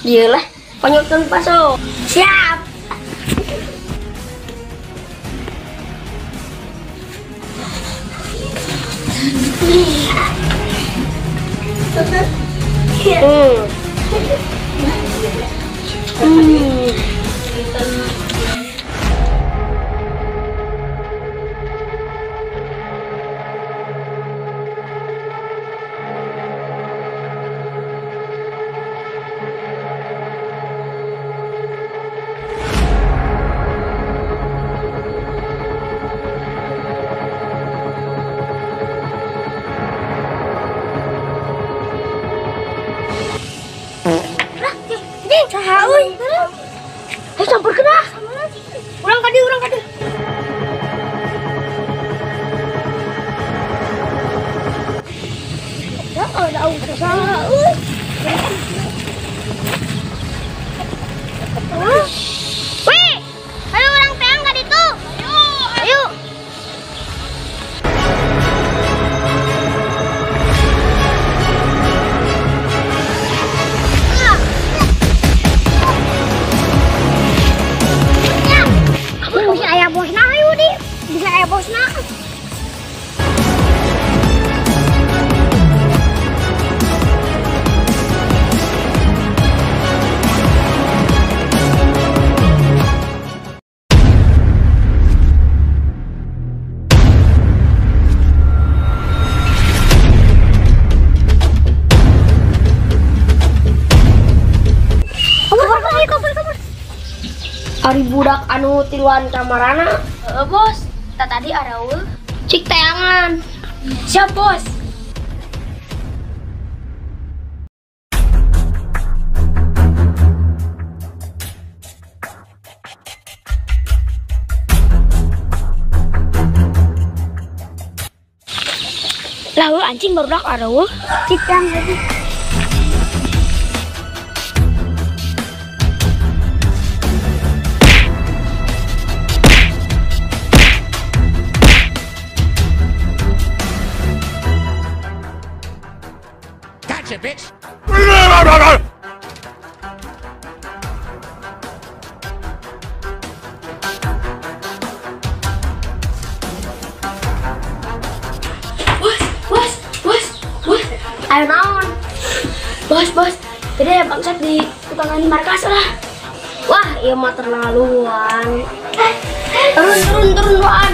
Iyalah, panjatkan paso. Siap. Campur kena. Urang kadi. Ya, ada usaha. Wih, ayo orang teang kadi tuh. Ayo. Bosna ayo di bisa bosna. Ari budak anu tiluan kamarana. Bos, tadi araul cik tayangan. Siap, bos. Lalu anjing barudak araul cik tayangan lagi. Bitch. Bos. Ayo naon? Bos. Gede bangsat di tukang markas lah. Wah, iya mah terlaluan. Turun doan.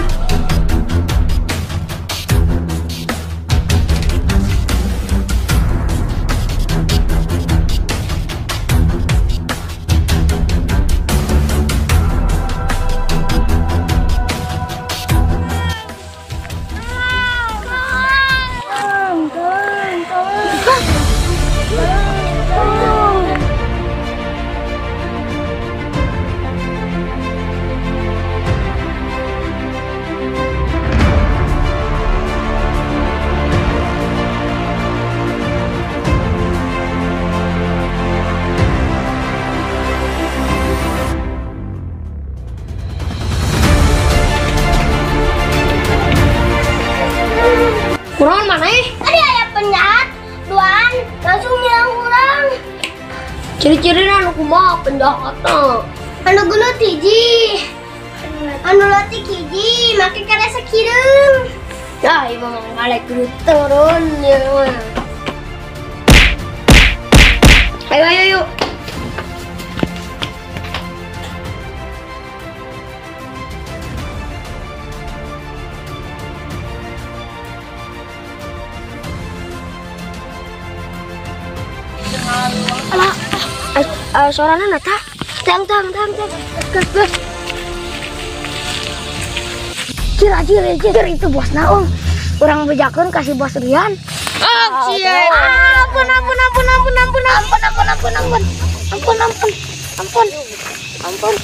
Kurang mana Tadi ada penjahat, Tuan, langsung nyerang orang. Ciri-ciri anu kumaha penjahatna? Anu gelut hiji. Anu leutik hiji, make karasa kireung. Ya, ieu mah ngalek gelut turun ya mah. Ayo. Alah, suaranya nata. Tang. Gas. Cir itu bos naung. Urang bejakeun kasih bos Rian. Cie. Ampun.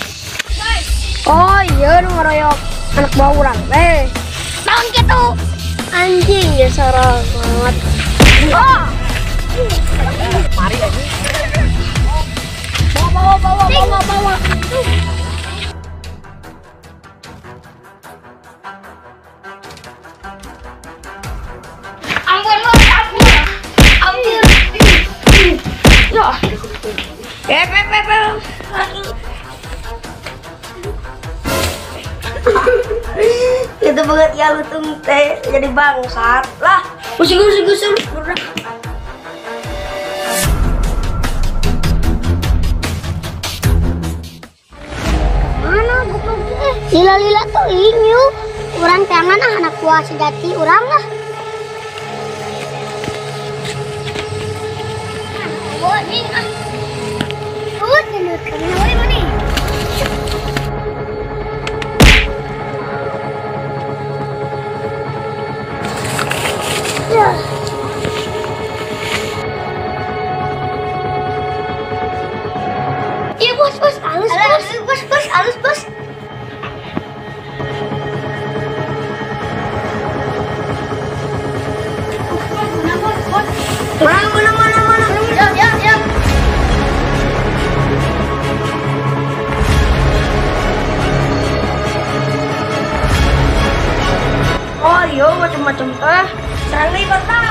Oh iya, nu ngeroyok anak bawa urang teh. Naon kitu? Anjing ya sarangat. Mari aja. Bawa. Ampun. Ya. ya lutung teh jadi bangsat lah. Gusur. Mana goblok lila tuh inyu. Urang teh anak buah sejati urang lah. Boning ah. Nut kena we mani. Ya. Iya bos, halus bos. Mana. Ya. Oh iya macam-macam teh. Serang nih kota.